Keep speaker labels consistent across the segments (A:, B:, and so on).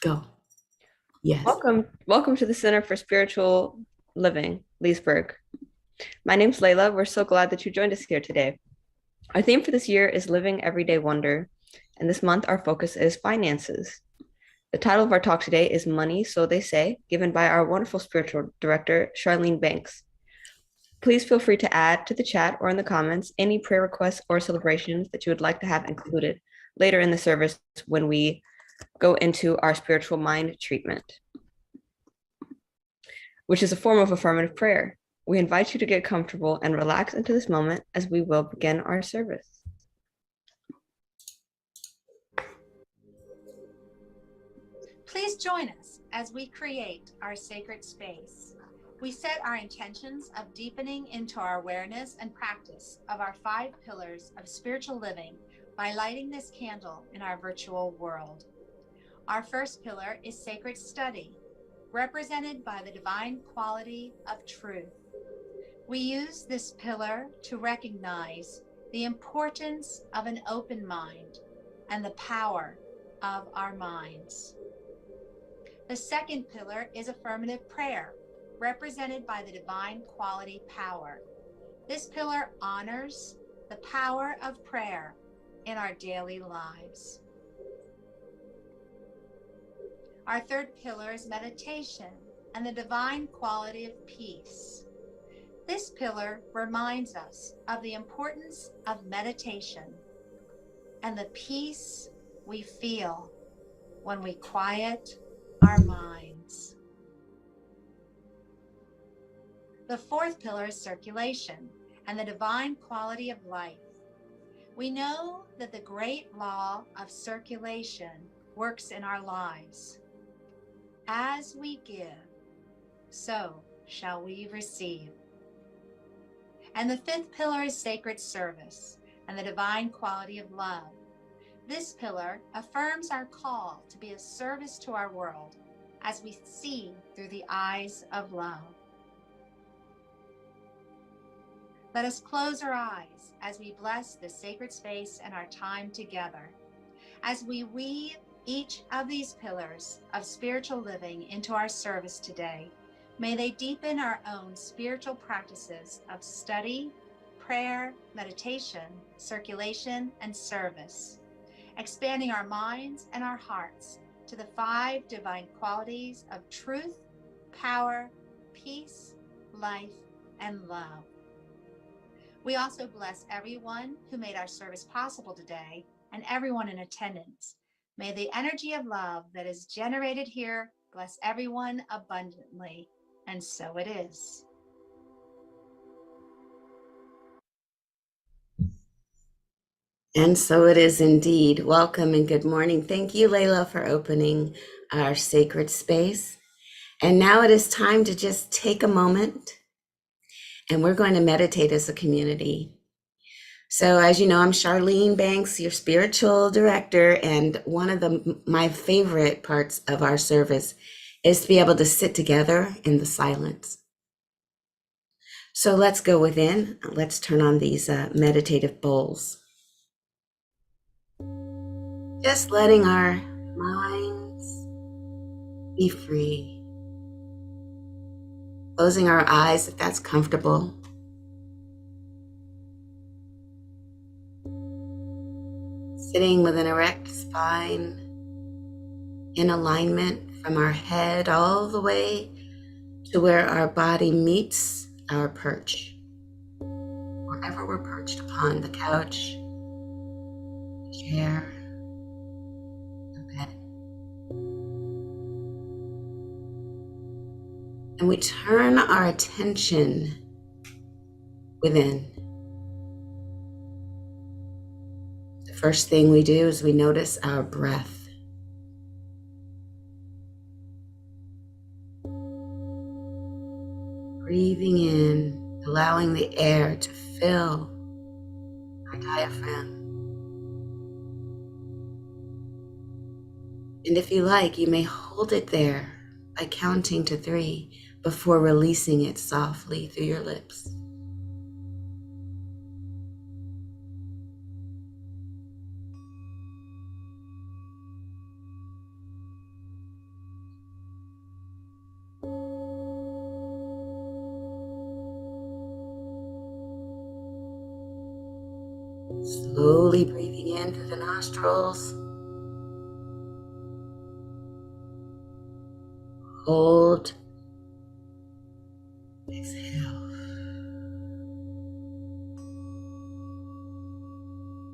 A: Go. Yes.
B: Welcome to the Center for Spiritual Living, Leesburg. My name's Layla. We're so glad that you joined us here today. Our theme for this year is Living Everyday Wonder, and this month our focus is finances. The title of our talk today is Money, So They Say, given by our wonderful spiritual director, Charlene Banks. Please feel free to add to the chat or in the comments any prayer requests or celebrations that you would like to have included later in the service when we go into our spiritual mind treatment, which is a form of affirmative prayer. We invite you to get comfortable and relax into this moment as we will begin our service.
C: Please join us as we create our sacred space. We set our intentions of deepening into our awareness and practice of our 5 pillars of spiritual living by lighting this candle in our virtual world. Our first pillar is sacred study, represented by the divine quality of truth. We use this pillar to recognize the importance of an open mind and the power of our minds. The second pillar is affirmative prayer, represented by the divine quality power. This pillar honors the power of prayer in our daily lives. Our third pillar is meditation and the divine quality of peace. This pillar reminds us of the importance of meditation and the peace we feel when we quiet our minds. The fourth pillar is circulation and the divine quality of life. We know that the great law of circulation works in our lives. As we give, so shall we receive. And the fifth pillar is sacred service and the divine quality of love. This pillar affirms our call to be of service to our world as we see through the eyes of love. Let us close our eyes as we bless this sacred space and our time together. As we weave each of these pillars of spiritual living into our service today, may they deepen our own spiritual practices of study, prayer, meditation, circulation, and service, expanding our minds and our hearts to the 5 divine qualities of truth, power, peace, life, and love. We also bless everyone who made our service possible today and everyone in attendance. May the energy of love that is generated here bless everyone abundantly, and so it is.
A: And so it is indeed. Welcome and good morning. Thank you, Layla, for opening our sacred space. And now it is time to just take a moment and we're going to meditate as a community. So as you know, I'm Charlene Banks, your spiritual director, and one of my favorite parts of our service is to be able to sit together in the silence. So let's go within. Let's turn on these meditative bowls. Just letting our minds be free. Closing our eyes if that's comfortable. Sitting with an erect spine in alignment from our head all the way to where our body meets our perch. Wherever we're perched upon, the couch, the chair, the bed. And we turn our attention within. The first thing we do is we notice our breath. Breathing in, allowing the air to fill our diaphragm. And if you like, you may hold it there by counting to 3 before releasing it softly through your lips. Slowly breathing in through the nostrils. Hold. Exhale.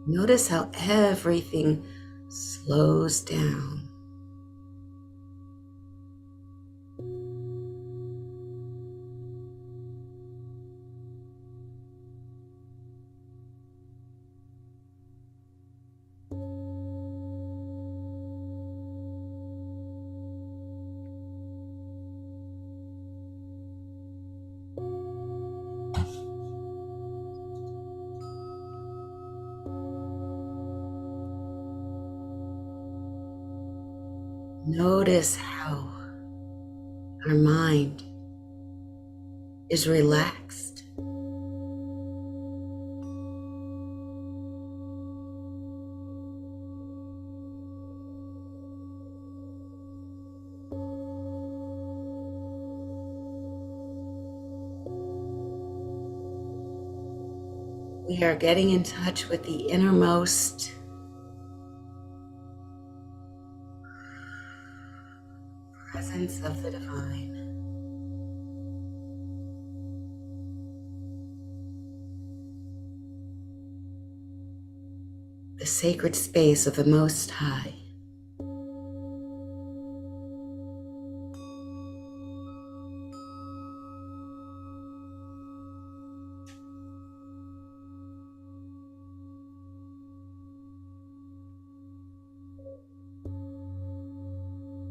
A: Notice how everything slows down. Notice how our mind is relaxed. We are getting in touch with the innermost presence of the divine. The sacred space of the Most High.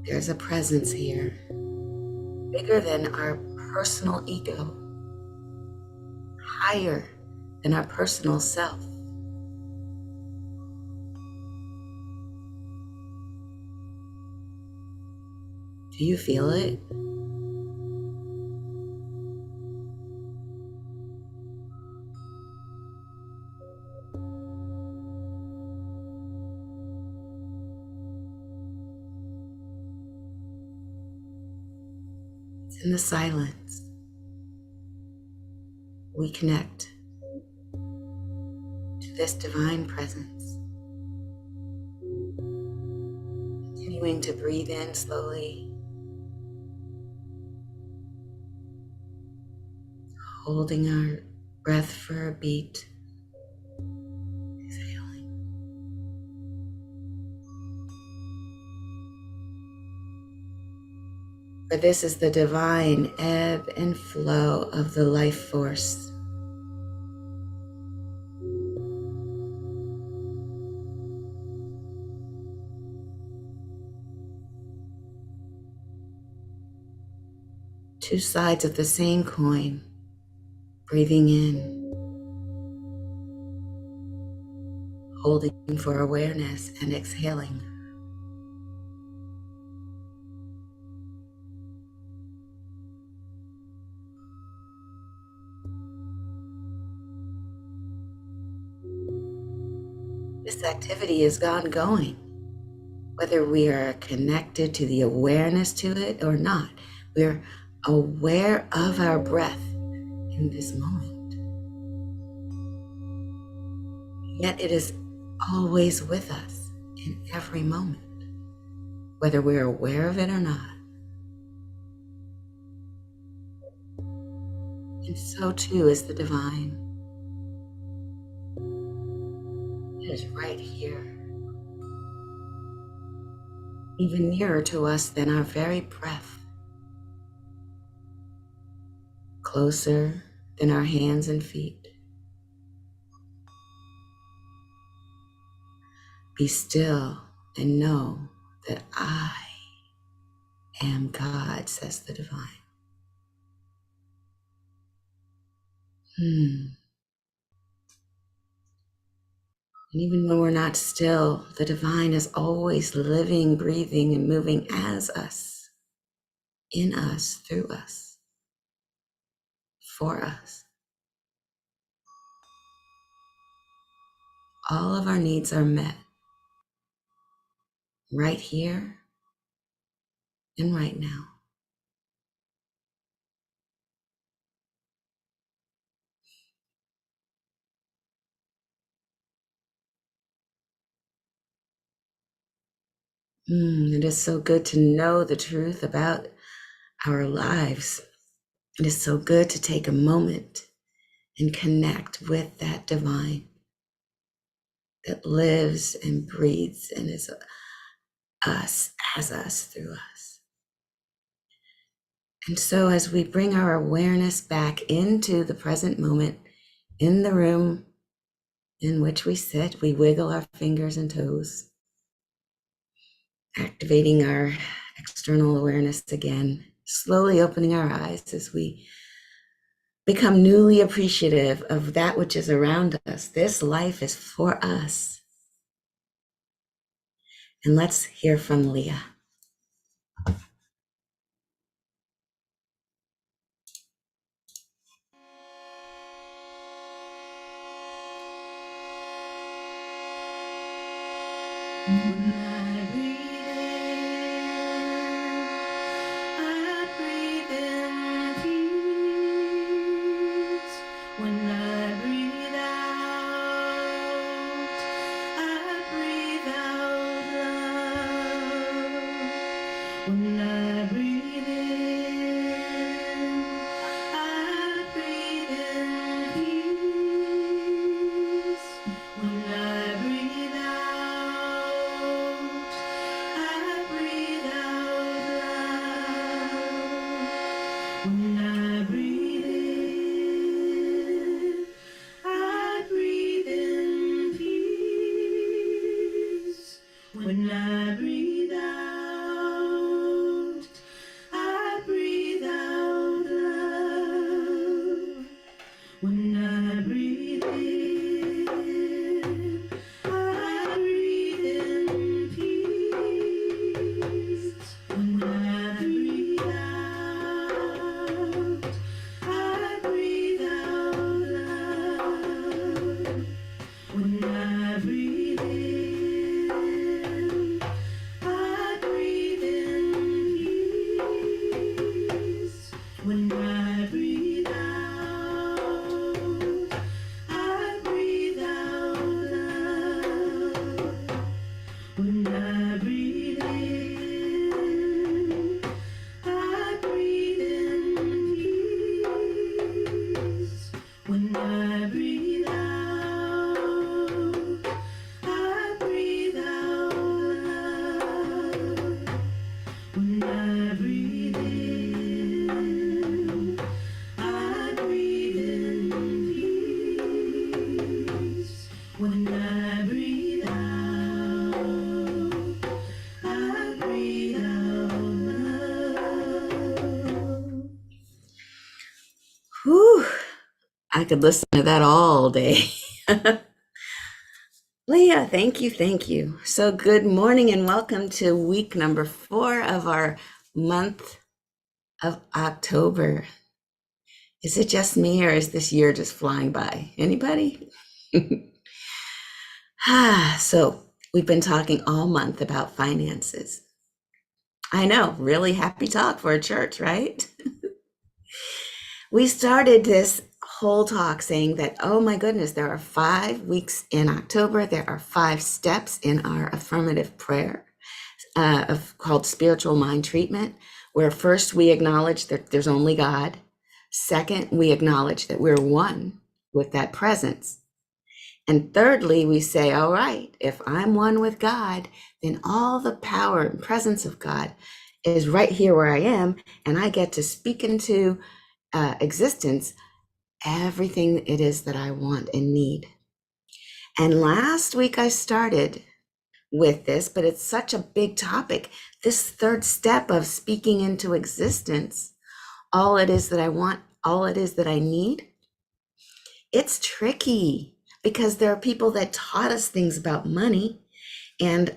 A: There's a presence here, bigger than our personal ego, higher than our personal self. Do you feel it? It's in the silence. We connect to this divine presence. Continuing to breathe in slowly, holding our breath for a beat, exhaling. For this is the divine ebb and flow of the life force. Two sides of the same coin, breathing in, holding for awareness, and exhaling. This activity is ongoing, whether we are connected to the awareness to it or not. We're aware of our breath in this moment. Yet it is always with us in every moment, whether we're aware of it or not. And so too is the divine. It is right here, even nearer to us than our very breath, closer than our hands and feet. Be still and know that I am God, says the divine. And even when we're not still, the divine is always living, breathing, and moving as us, in us, through us, for us. All of our needs are met right here and right now. It is so good to know the truth about our lives. It is so good to take a moment and connect with that divine that lives and breathes and is us, as us, through us. And so as we bring our awareness back into the present moment, in the room in which we sit, we wiggle our fingers and toes, activating our external awareness again, slowly opening our eyes as we become newly appreciative of that which is around us. This life is for us. And let's hear from Leah.
D: When I breathe in peace. When I breathe out, I breathe out love. When I breathe in, I breathe in peace. When I breathe out, I breathe out love. When I breathe in, I breathe in peace. When I breathe out, I breathe out love. When I breathe in, I breathe in peace. When I breathe out, I breathe out love. When I breathe in, I breathe in peace. When I breathe out, I breathe out love. When I breathe in, I breathe in peace. When I breathe out, I breathe out love. When I breathe in, I breathe in peace. When I breathe out, I breathe out love.
A: Whew, I could listen to that all day. Leah, thank you, thank you. So good morning and welcome to week number 4 of our month of October. Is it just me or is this year just flying by? Anybody? So we've been talking all month about finances. I know, really happy talk for a church, right? We started this whole talk saying that, oh my goodness, there are 5 weeks in October. There are 5 steps in our affirmative prayer called spiritual mind treatment, where first we acknowledge that there's only God. Second, we acknowledge that we're one with that presence. And thirdly, we say, all right, if I'm one with God, then all the power and presence of God is right here where I am, and I get to speak into existence everything it is that I want and need. And last week I started with this, but it's such a big topic. This third step of speaking into existence, all it is that I want, all it is that I need, it's tricky because there are people that taught us things about money. And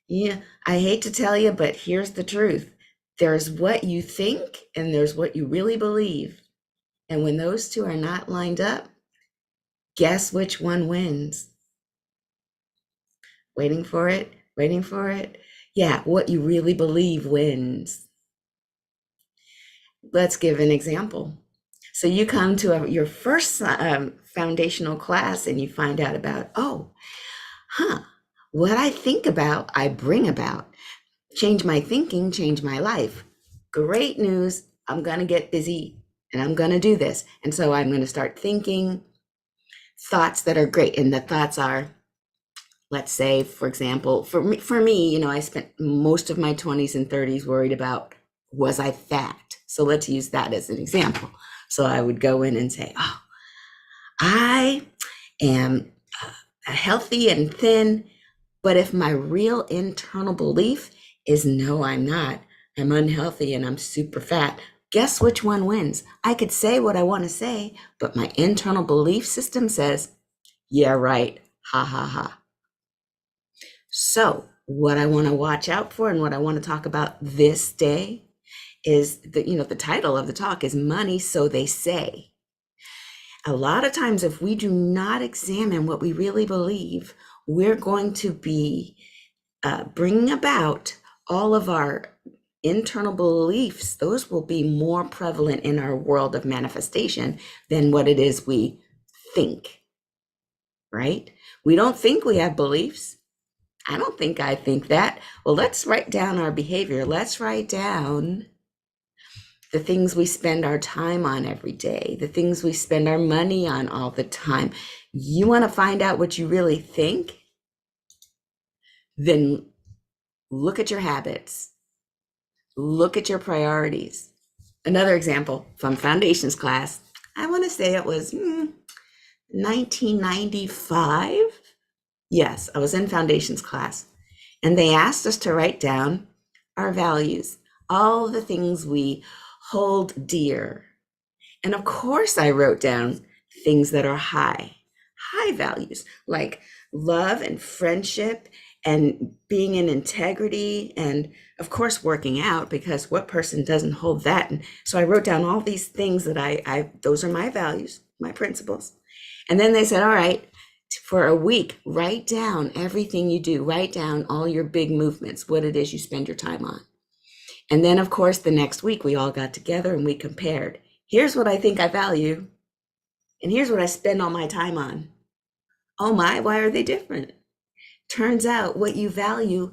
A: yeah, I hate to tell you, but here's the truth. There's what you think and there's what you really believe. And when those two are not lined up, guess which one wins? Waiting for it, waiting for it. Yeah, what you really believe wins. Let's give an example. So you come to your first foundational class and you find out about, what I think about, I bring about. change my thinking, change my life. Great news. I'm going to get busy and I'm going to do this. And so I'm going to start thinking thoughts that are great. And the thoughts are, let's say, for example, for me, you know, I spent most of my 20s and 30s worried about, was I fat? So let's use that as an example. So I would go in and say, oh, I am healthy and thin, but if my real internal belief is no, I'm not, I'm unhealthy and I'm super fat, guess which one wins? I could say what I want to say, but my internal belief system says, yeah, right, ha, ha, ha. So what I want to watch out for and what I want to talk about this day is the title of the talk is Money, So They Say. A lot of times, if we do not examine what we really believe, we're going to be bringing about all of our internal beliefs. Those will be more prevalent in our world of manifestation than what it is we think, right? We don't think we have beliefs. I don't think I think that. Well, let's write down our behavior. Let's write down the things we spend our time on every day, the things we spend our money on all the time. You want to find out what you really think? Then look at your habits. Look at your priorities. Another example from foundations class, I want to say it was 1995. Yes, I was in foundations class, and they asked us to write down our values, all the things we hold dear. And of course, I wrote down things that are high values, like love and friendship and being in integrity, and of course, working out, because what person doesn't hold that? And so I wrote down all these things that I those are my values, my principles. And then they said, all right, for a week, write down everything you do, write down all your big movements, what it is you spend your time on. And then, of course, the next week, we all got together and we compared. Here's what I think I value, and here's what I spend all my time on. Oh my, why are they different? Turns out what you value,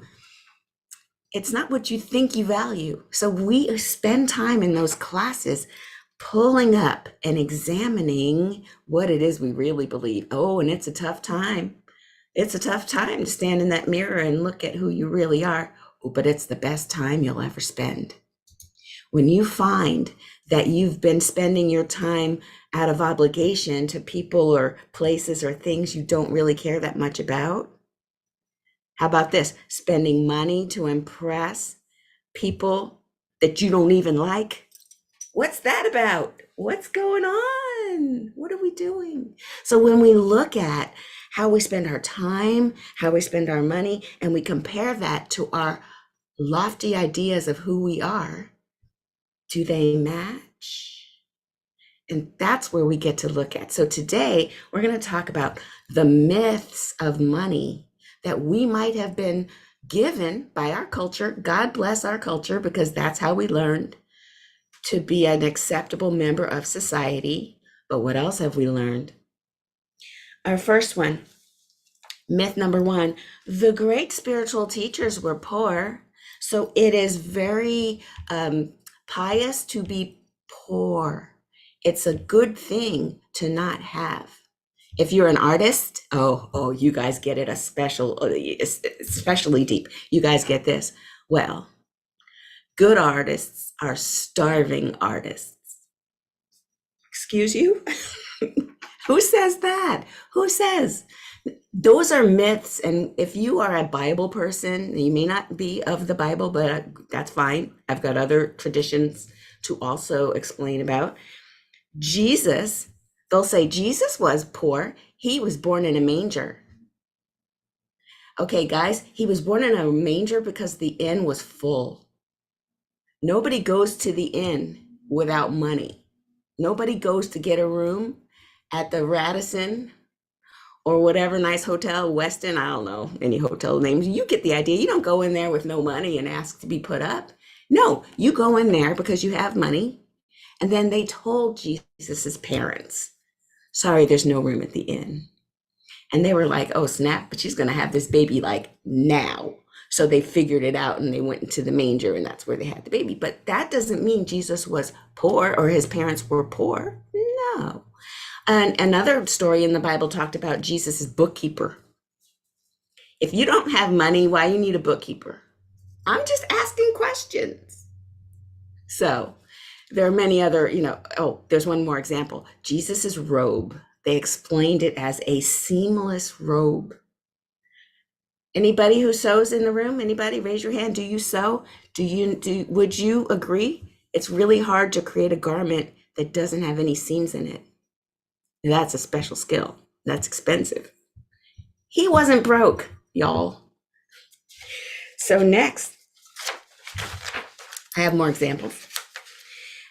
A: it's not what you think you value. So we spend time in those classes pulling up and examining what it is we really believe. Oh, and it's a tough time. It's a tough time to stand in that mirror and look at who you really are. Oh, but it's the best time you'll ever spend. When you find that you've been spending your time out of obligation to people or places or things you don't really care that much about. How about this? Spending money to impress people that you don't even like. What's that about? What's going on? What are we doing? So when we look at how we spend our time, how we spend our money, and we compare that to our lofty ideas of who we are, do they match? And that's where we get to look at. So today we're going to talk about the myths of money that we might have been given by our culture. God bless our culture, because that's how we learned to be an acceptable member of society. But what else have we learned? Our first one, myth number one, the great spiritual teachers were poor. So it is very pious to be poor. It's a good thing to not have. If you're an artist, oh, you guys get it, especially deep. You guys get this. Well, good artists are starving artists. Excuse you? Who says that? Who says? Those are myths. And if you are a Bible person, you may not be of the Bible, but that's fine. I've got other traditions to also explain about. Jesus, they'll say Jesus was poor. He was born in a manger. Okay, guys, he was born in a manger because the inn was full. Nobody goes to the inn without money. Nobody goes to get a room at the Radisson or whatever nice hotel, Westin, I don't know any hotel names. You get the idea. You don't go in there with no money and ask to be put up. No, you go in there because you have money. And then they told Jesus's parents, sorry, there's no room at the inn. And they were like, oh, snap, but she's going to have this baby like now. So they figured it out and they went into the manger and that's where they had the baby. But that doesn't mean Jesus was poor or his parents were poor. No. And another story in the Bible talked about Jesus's bookkeeper. If you don't have money, why you need a bookkeeper? I'm just asking questions. So there are many other, there's one more example. Jesus's robe. They explained it as a seamless robe. Anybody who sews in the room? Anybody? Raise your hand. Do you sew? Would you agree? It's really hard to create a garment that doesn't have any seams in it. That's a special skill. That's expensive. He wasn't broke, y'all. So next, I have more examples.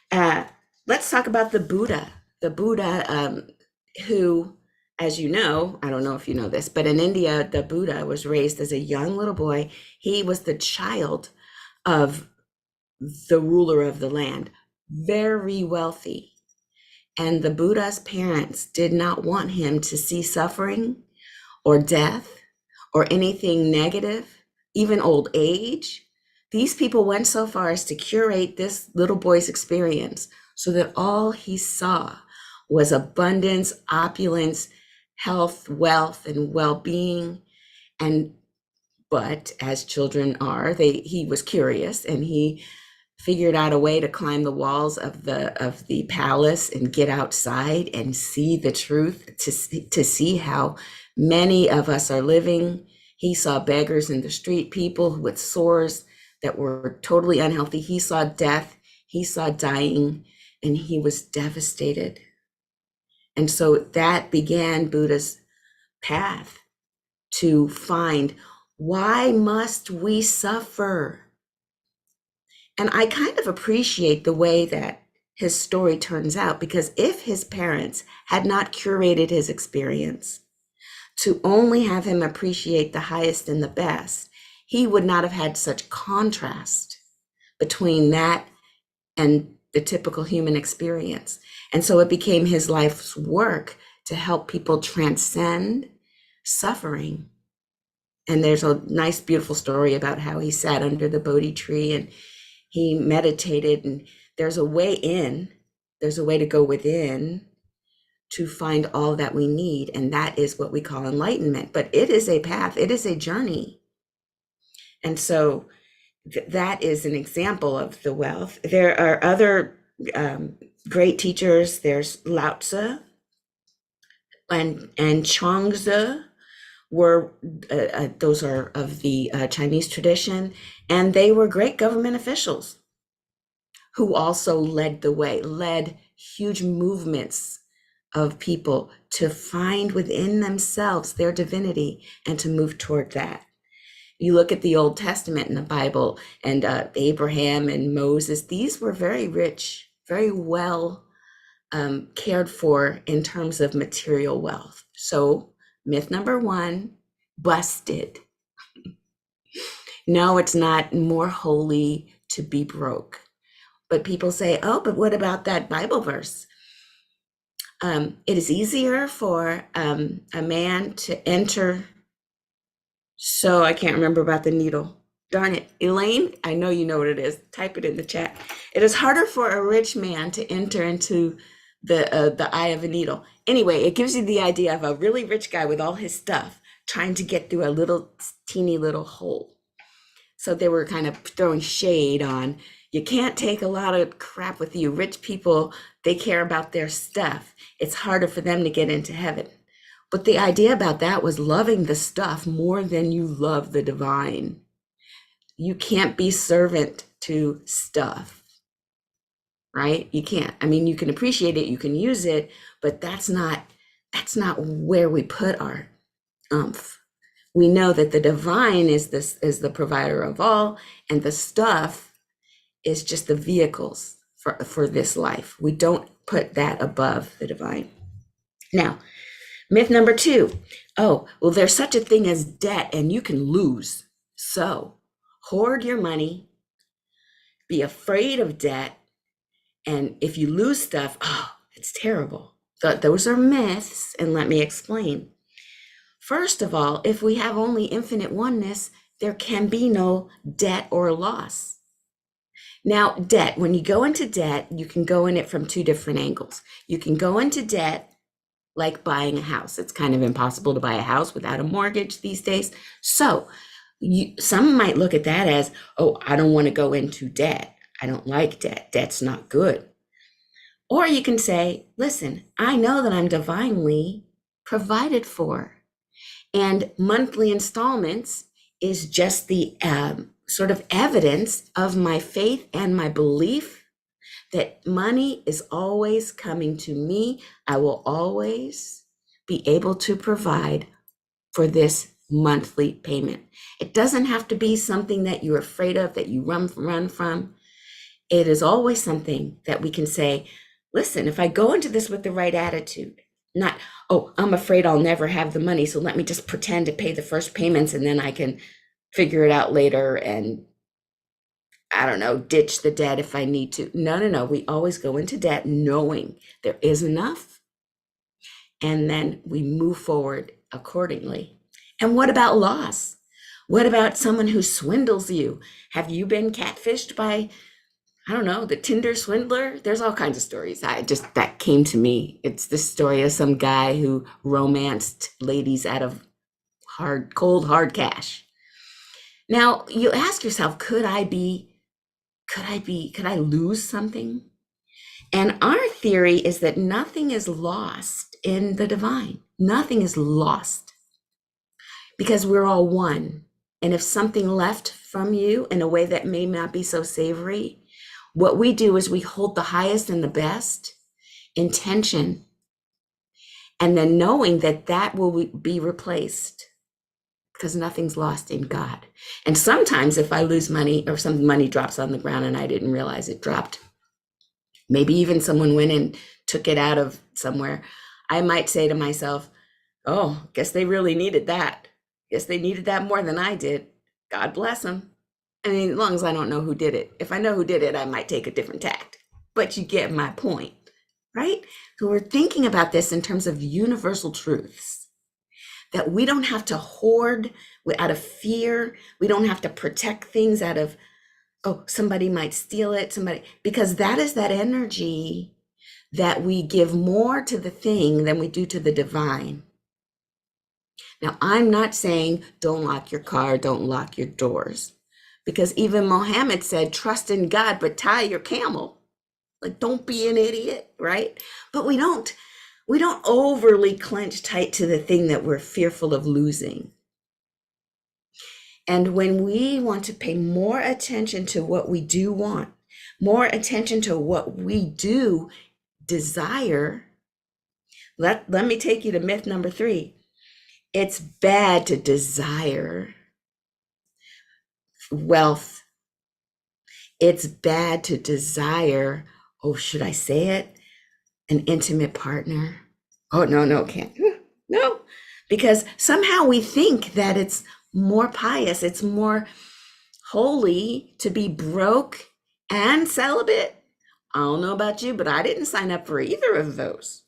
A: Let's talk about the Buddha. The Buddha, who, as you know, I don't know if you know this, but in India, the Buddha was raised as a young little boy. He was the child of the ruler of the land, very wealthy. And the Buddha's parents did not want him to see suffering or death or anything negative, even old age. These people went so far as to curate this little boy's experience so that all he saw was abundance, opulence, health, wealth, and well-being. But as children are, he was curious and he figured out a way to climb the walls of the palace and get outside and see the truth, to see how many of us are living. He saw beggars in the street, people with sores that were totally unhealthy. He saw death, he saw dying, and he was devastated. And so that began Buddha's path to find, why must we suffer? And I kind of appreciate the way that his story turns out, because if his parents had not curated his experience to only have him appreciate the highest and the best, he would not have had such contrast between that and the typical human experience. And so it became his life's work to help people transcend suffering. And there's a nice, beautiful story about how he sat under the Bodhi tree and he meditated, and there's a way in, there's a way to go within to find all that we need. And that is what we call enlightenment. But it is a path, it is a journey. And so that is an example of the wealth. There are other great teachers. There's Lao Tzu and Chuang-Tzu. Those are of the Chinese tradition, and they were great government officials who also led the way, led huge movements of people to find within themselves their divinity and to move toward that. You look at the Old Testament in the Bible, and Abraham and Moses, these were very rich, very well cared for in terms of material wealth. So myth number one, busted. No, it's not more holy to be broke. But people say, oh, but what about that Bible verse? It is easier for a man to enter. So I can't remember about the needle. Darn it. Elaine, I know you know what it is. Type it in the chat. It is harder for a rich man to enter into the eye of a needle. Anyway, it gives you the idea of a really rich guy with all his stuff trying to get through a little teeny little hole. So they were kind of throwing shade on, you can't take a lot of crap with you. Rich people, they care about their stuff. It's harder for them to get into heaven. But the idea about that was loving the stuff more than you love the divine. You can't be servant to stuff. Right? You can't. I mean, you can appreciate it, you can use it, but that's not where we put our umph. We know that the divine is the provider of all, and the stuff is just the vehicles for this life. We don't put that above the divine. Now, myth number two. Oh, well, there's such a thing as debt and you can lose. So hoard your money, be afraid of debt. And if you lose stuff, oh, it's terrible. Those are myths, and let me explain. First of all, if we have only infinite oneness, there can be no debt or loss. Now, debt, when you go into debt, you can go in it from two different angles. You can go into debt like buying a house. It's kind of impossible to buy a house without a mortgage these days. So some might look at that as, oh, I don't want to go into debt. I don't like debt. Debt's not good. Or you can say, listen, I know that I'm divinely provided for. And monthly installments is just the sort of evidence of my faith and my belief that money is always coming to me. I will always be able to provide for this monthly payment. It doesn't have to be something that you're afraid of, that you run from. It is always something that we can say, listen, if I go into this with the right attitude, not, oh, I'm afraid I'll never have the money, so let me just pretend to pay the first payments and then I can figure it out later and, I don't know, ditch the debt if I need to. No. We always go into debt knowing there is enough, and then we move forward accordingly. And what about loss? What about someone who swindles you? Have you been catfished by, I don't know, the Tinder swindler? There's all kinds of stories. That came to me. It's the story of some guy who romanced ladies out of cold, hard cash. Now you ask yourself, could I lose something? And our theory is that nothing is lost in the divine. Nothing is lost because we're all one. And if something left from you in a way that may not be so savory, what we do is we hold the highest and the best intention, and then knowing that that will be replaced, because nothing's lost in God. And sometimes if I lose money or some money drops on the ground and I didn't realize it dropped, maybe even someone went and took it out of somewhere, I might say to myself, oh, guess they really needed that. Guess they needed that more than I did. God bless them. I mean, as long as I don't know who did it. If I know who did it, I might take a different tact. But you get my point, right? So we're thinking about this in terms of universal truths, that we don't have to hoard out of fear. We don't have to protect things out of, oh, somebody might steal it, because that is that energy that we give more to the thing than we do to the divine. Now, I'm not saying don't lock your car, don't lock your doors. Because even Mohammed said, trust in God, but tie your camel. Like, don't be an idiot, right? But we don't overly clench tight to the thing that we're fearful of losing. And when we want to pay more attention to what we do want, more attention to what we do desire, let me take you to myth number 3. It's bad to desire wealth. It's bad to desire, oh, should I say it? An intimate partner. Oh, no, can't. No, because somehow we think that it's more pious, it's more holy to be broke and celibate. I don't know about you, but I didn't sign up for either of those.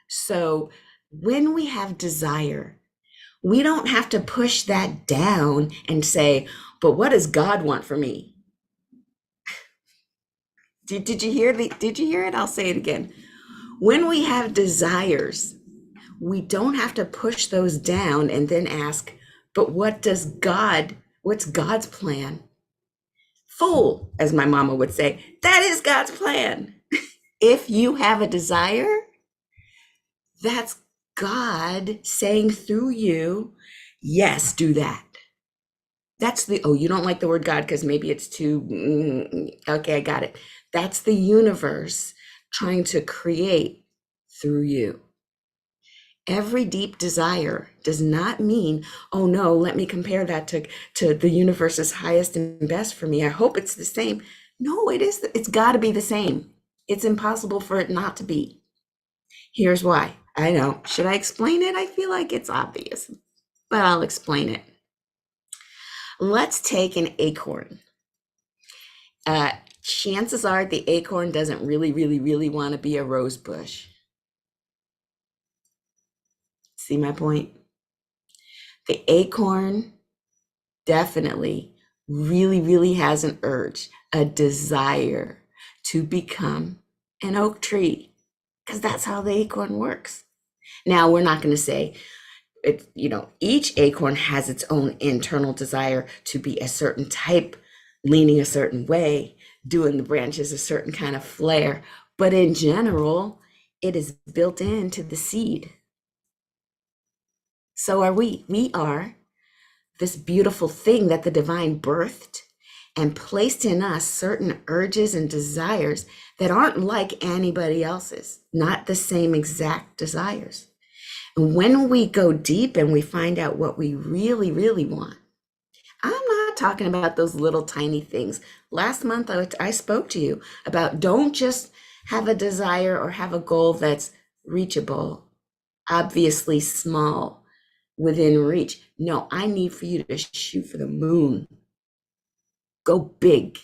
A: So when we have desire, we don't have to push that down and say, but what does God want for me? Did you hear it? I'll say it again. When we have desires, we don't have to push those down and then ask, but what's God's plan? Fool, as my mama would say, that is God's plan. If you have a desire, that's God saying through you, yes, do that. That's you don't like the word God because maybe it's too, okay, I got it. That's the universe trying to create through you. Every deep desire does not mean, oh no, let me compare that to the universe's highest and best for me. I hope it's the same. No, it's got to be the same. It's impossible for it not to be. Here's why. I know. Should I explain it? I feel like it's obvious, but I'll explain it. Let's take an acorn. Chances are the acorn doesn't really want to be a rose bush. See my point? The acorn definitely really, really has an urge, a desire to become an oak tree, because that's how the acorn works. Now, we're not going to say it, each acorn has its own internal desire to be a certain type, leaning a certain way, doing the branches a certain kind of flair. But in general, it is built into the seed. So are we. We are this beautiful thing that the divine birthed and placed in us certain urges and desires that aren't like anybody else's, not the same exact desires. And when we go deep and we find out what we really, really want, I'm not talking about those little tiny things. Last month, I spoke to you about don't just have a desire or have a goal that's reachable, obviously small, within reach. No, I need for you to shoot for the moon. Go big,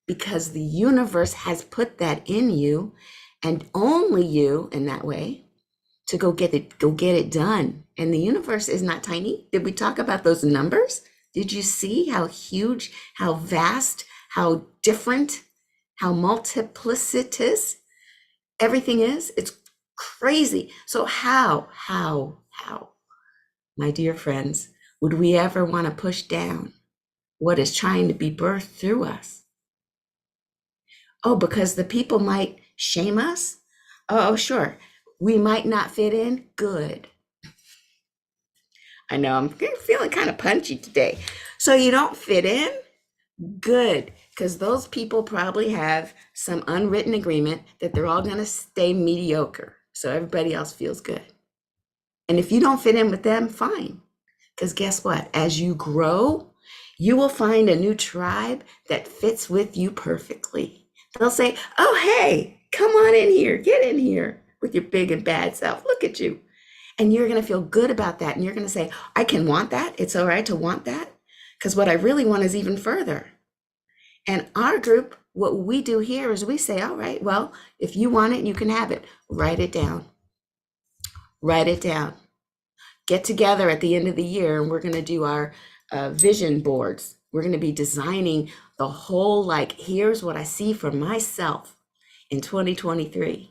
A: because the universe has put that in you, and only you in that way to go get it done. And the universe is not tiny. Did we talk about those numbers? Did you see how huge, how vast, how different, how multiplicitous everything is? It's crazy. So how, my dear friends, would we ever want to push down what is trying to be birthed through us? Oh, because the people might shame us? Oh, sure. We might not fit in? Good. I know I'm feeling kind of punchy today. So you don't fit in? Good. Because those people probably have some unwritten agreement that they're all going to stay mediocre. So everybody else feels good. And if you don't fit in with them, fine. Because guess what? As you grow, you will find a new tribe that fits with you perfectly. They'll say, oh, hey, come on in here. Get in here with your big and bad self. Look at you. And you're going to feel good about that. And you're going to say, I can want that. It's all right to want that. Because what I really want is even further. And our group, what we do here is we say, all right, well, if you want it, you can have it. Write it down. Write it down. Get together at the end of the year and we're going to do our vision boards. We're going to be designing the whole, like, here's what I see for myself in 2023.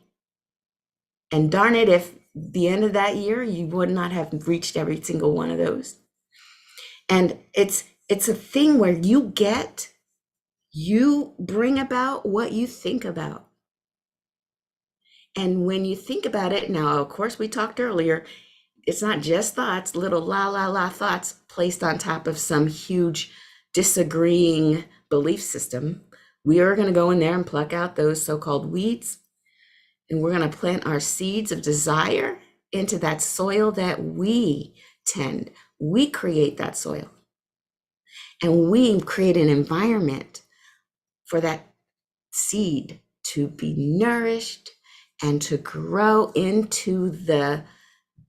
A: And darn it, if the end of that year, you would not have reached every single one of those. And it's a thing where you bring about what you think about. And when you think about it, now, of course, we talked earlier, it's not just thoughts, little la thoughts placed on top of some huge disagreeing belief system. We are going to go in there and pluck out those so-called weeds. And we're going to plant our seeds of desire into that soil that we tend. We create that soil. And we create an environment for that seed to be nourished and to grow into the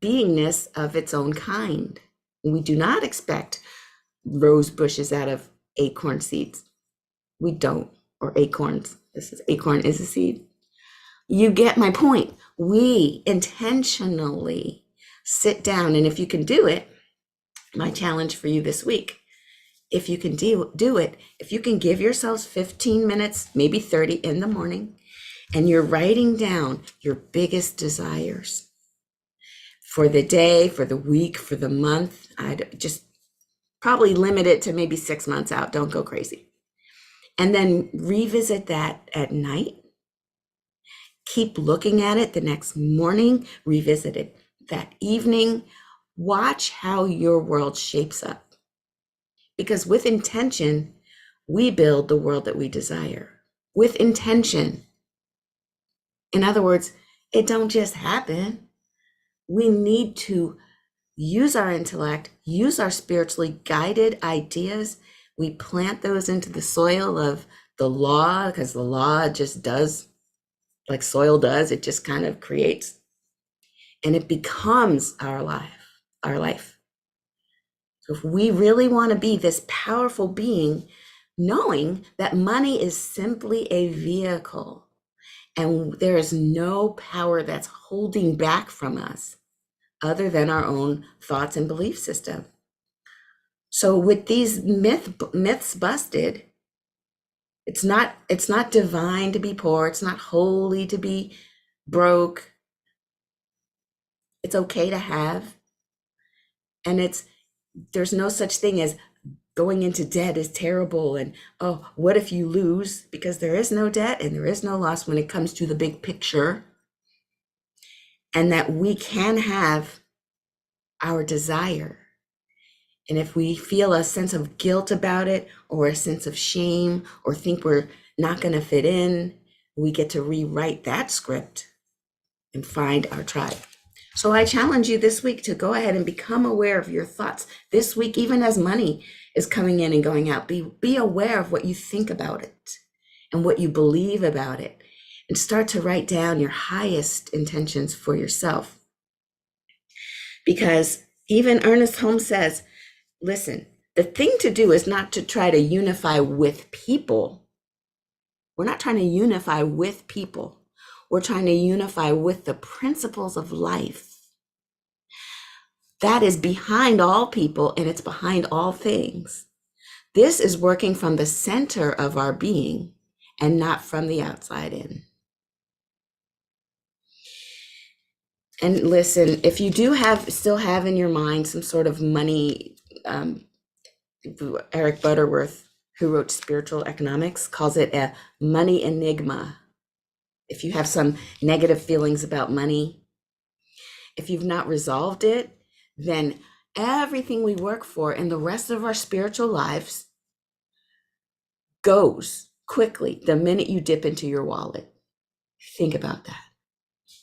A: beingness of its own kind. We do not expect rose bushes out of acorn seeds. We don't, or acorns. Acorn is a seed. You get my point. We intentionally sit down, and if you can do it, my challenge for you this week, if you can do it, if you can give yourselves 15 minutes, maybe 30 in the morning, and you're writing down your biggest desires for the day, for the week, for the month, I'd just probably limit it to maybe 6 months out. Don't go crazy. And then revisit that at night. Keep looking at it the next morning, revisit it that evening. Watch how your world shapes up. Because with intention, we build the world that we desire. With intention. In other words, it don't just happen. We need to use our intellect, use our spiritually guided ideas. We plant those into the soil of the law, because the law just does like soil does. It just kind of creates, and it becomes our life. So if we really want to be this powerful being, knowing that money is simply a vehicle and there is no power that's holding back from us other than our own thoughts and belief system. So with these myths busted, it's not divine to be poor, it's not holy to be broke. It's okay to have, and there's no such thing as going into debt is terrible, and oh, what if you lose? Because there is no debt and there is no loss when it comes to the big picture, and that we can have our desire. And if we feel a sense of guilt about it, or a sense of shame, or think we're not going to fit in, we get to rewrite that script and find our tribe. So I challenge you this week to go ahead and become aware of your thoughts this week, even as money is coming in and going out. Be aware of what you think about it and what you believe about it, and start to write down your highest intentions for yourself. Because even Ernest Holmes says, listen, the thing to do is not to try to unify with people. We're not trying to unify with people. We're trying to unify with the principles of life. That is behind all people, and it's behind all things. This is working from the center of our being and not from the outside in. And listen, if you do still have in your mind some sort of money, Eric Butterworth, who wrote Spiritual Economics, calls it a money enigma. If you have some negative feelings about money, if you've not resolved it, then everything we work for in the rest of our spiritual lives goes quickly the minute you dip into your wallet. Think about that.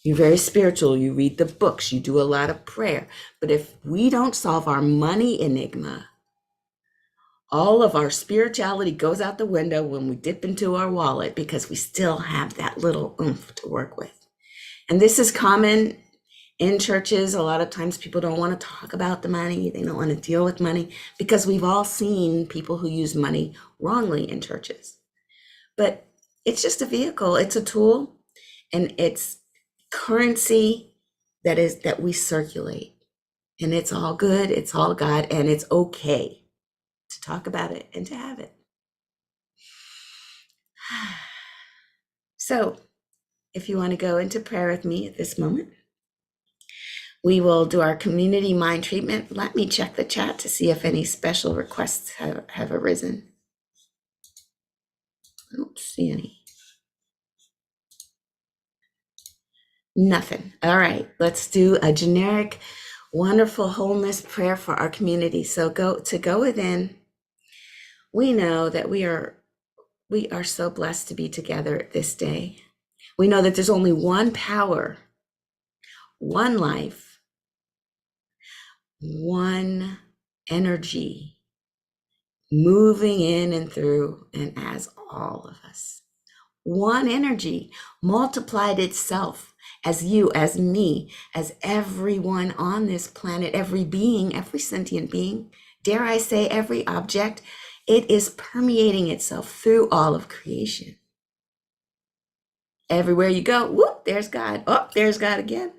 A: You're very spiritual, you read the books, you do a lot of prayer. But if we don't solve our money enigma, all of our spirituality goes out the window when we dip into our wallet, because we still have that little oomph to work with. And this is common in churches. A lot of times people don't want to talk about the money. They don't want to deal with money, because we've all seen people who use money wrongly in churches. But it's just a vehicle. It's a tool, and it's currency that we circulate. And it's all good. It's all God, and it's okay to talk about it and to have it. So if you want to go into prayer with me at this moment, we will do our community mind treatment. Let me check the chat to see if any special requests have arisen. I don't see any. Nothing. All right, let's do a generic, wonderful wholeness prayer for our community. So go within. We know that we are so blessed to be together this day. We know that there's only one power, one life, one energy moving in and through and as all of us. One energy multiplied itself as you, as me, as everyone on this planet, every being, every sentient being, dare I say every object. It is permeating itself through all of creation. Everywhere you go, whoop, there's God. Oh, there's God again.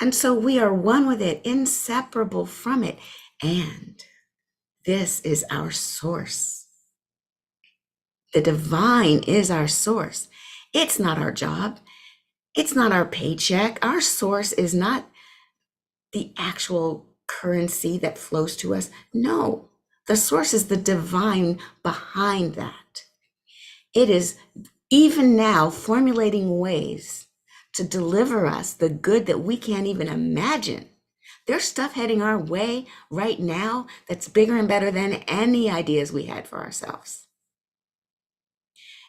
A: And so we are one with it, inseparable from it. And this is our source. The divine is our source. It's not our job. It's not our paycheck. Our source is not the actual currency that flows to us. No, the source is the divine behind that. It is even now formulating ways to deliver us the good that we can't even imagine. There's stuff heading our way right now that's bigger and better than any ideas we had for ourselves.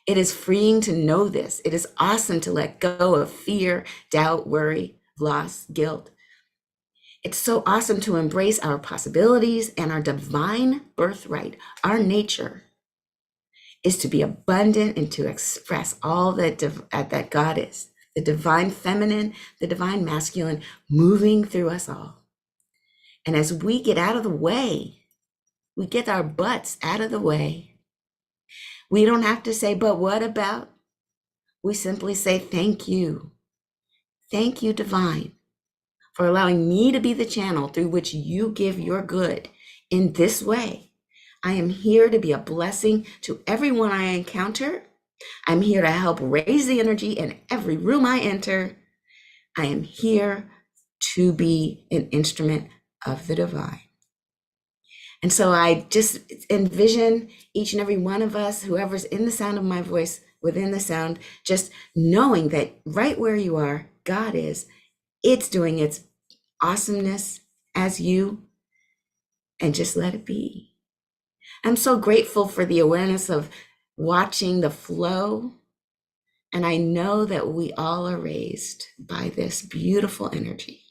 A: It is freeing to know this. It is awesome to let go of fear, doubt, worry, loss, guilt. It's so awesome to embrace our possibilities and our divine birthright. Our nature is to be abundant and to express all that God is. The divine feminine, the divine masculine, moving through us all. And as we get out of the way, we get our butts out of the way. We don't have to say, but what about? We simply say, thank you. Thank you, divine. for allowing me to be the channel through which you give your good in this way. I am here to be a blessing to everyone I encounter. I'm here to help raise the energy in every room I enter. I am here to be an instrument of the divine. And so I just envision each and every one of us, whoever's in the sound of my voice, within the sound, just knowing that right where you are, God is, it's doing its awesomeness as you, and just let it be. I'm so grateful for the awareness of watching the flow. And I know that we all are raised by this beautiful energy.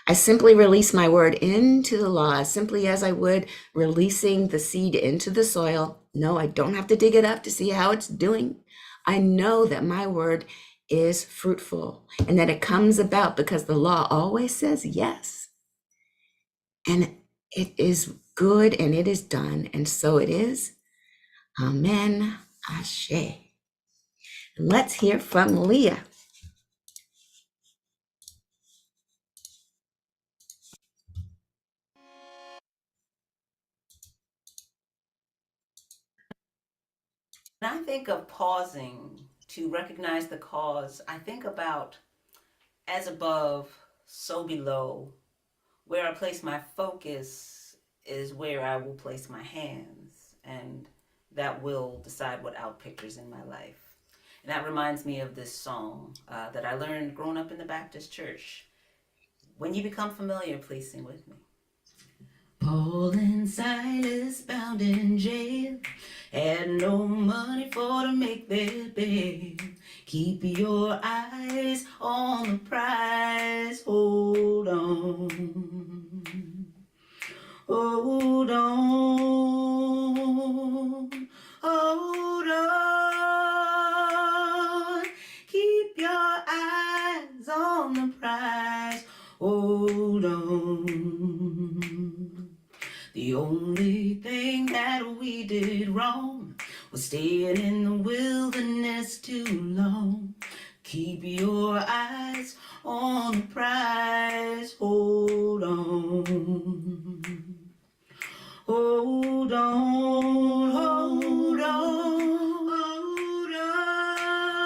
A: I simply release my word into the law as simply as I would releasing the seed into the soil. No, I don't have to dig it up to see how it's doing. I know that my word is fruitful and that it comes about because the law always says yes. And it is good and it is done. And so it is. Amen. Ashe. And let's hear from Leah.
E: When I think of pausing to recognize the cause, I think about as above, so below. Where I place my focus is where I will place my hands, and that will decide what outpictures in my life. And that reminds me of this song that I learned growing up in the Baptist church. When you become familiar, please sing with me. Paul and Silas bound in jail, had no money for to make their bail. Keep your eyes on the prize, hold on. Hold on, hold on. Keep your eyes on the prize, hold on. The only thing that we did wrong was staying in the wilderness too long. Keep your eyes on the prize, hold on. Hold on, hold on, hold on,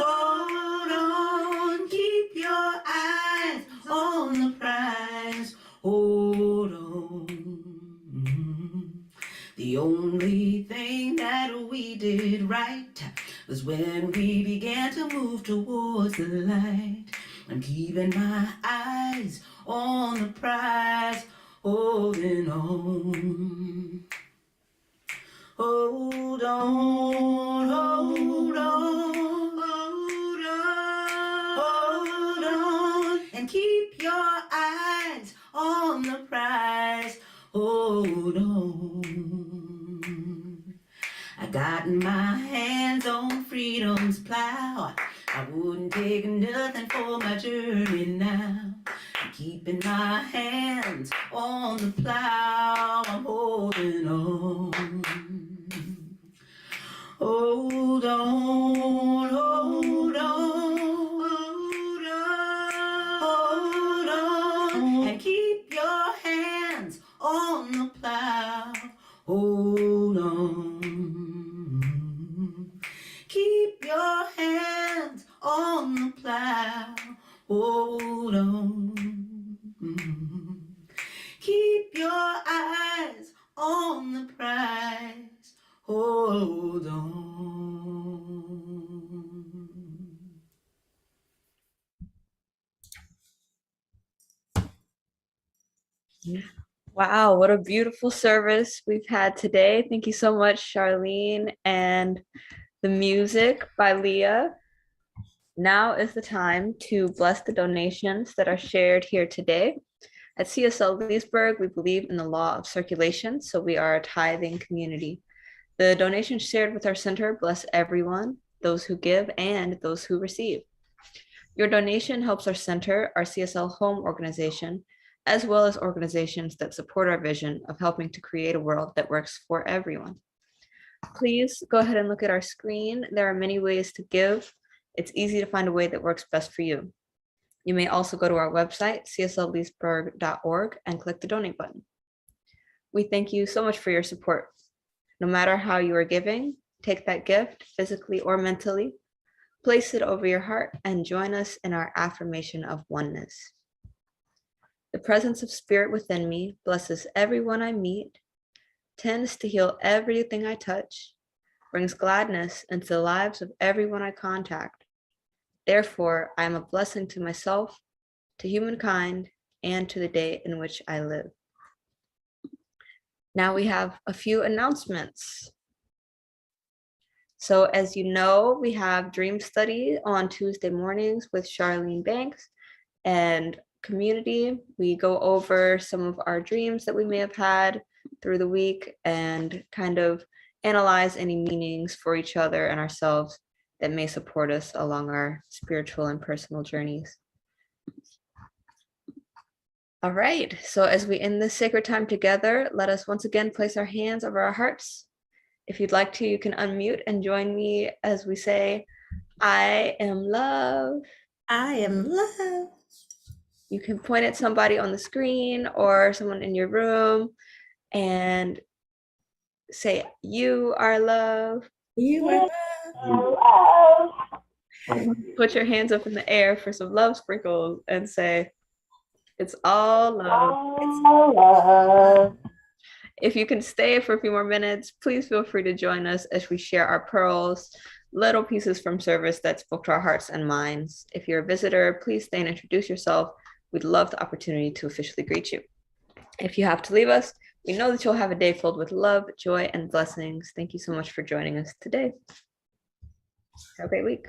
E: hold on. Keep your eyes on the prize, hold on. The only thing that we did right was when we began to move towards the light. I'm keeping my eyes on the prize, holding on. Hold on, hold on, hold on, hold on, and keep your eyes on the prize, hold on. I got my hands on freedom's plow. I wouldn't take nothing for my journey now. I'm keeping my hands on the plow. I'm holding on. Hold on, hold on, hold on, hold on, and keep your hands on the plow. Hold on. Keep your hands on the plow. Hold on. Keep your eyes on the prize. Hold on.
B: Wow, what a beautiful service we've had today. Thank you so much, Charlene, and the music by Leah. Now is the time to bless the donations that are shared here today. At CSL Leesburg, we believe in the law of circulation, so we are a tithing community. The donations shared with our center bless everyone, those who give and those who receive. Your donation helps our center, our CSL home organization, as well as organizations that support our vision of helping to create a world that works for everyone. Please go ahead and look at our screen. There are many ways to give. It's easy to find a way that works best for you. You may also go to our website, cslleesburg.org, and click the donate button. We thank you so much for your support. No matter how you are giving, take that gift, physically or mentally, place it over your heart, and join us in our affirmation of oneness. The presence of spirit within me blesses everyone I meet, tends to heal everything I touch, brings gladness into the lives of everyone I contact. Therefore, I am a blessing to myself, to humankind, and to the day in which I live. Now we have a few announcements. So as you know, we have Dream Study on Tuesday mornings with Charlene Banks and community. We go over some of our dreams that we may have had through the week and kind of analyze any meanings for each other and ourselves that may support us along our spiritual and personal journeys. All right, so as we end this sacred time together, let us once again place our hands over our hearts. If you'd like to, you can unmute and join me as we say, I am love.
A: I am love.
B: You can point at somebody on the screen or someone in your room and say, you are love.
A: You are love.
B: Put your hands up in the air for some love sprinkles and say, it's all love.
A: It's all love.
B: If you can stay for a few more minutes, please feel free to join us as we share our pearls, little pieces from service that spoke to our hearts and minds. If you're a visitor, please stay and introduce yourself. We'd love the opportunity to officially greet you. If you have to leave us, we know that you'll have a day filled with love, joy, and blessings. Thank you so much for joining us today. Have a great week.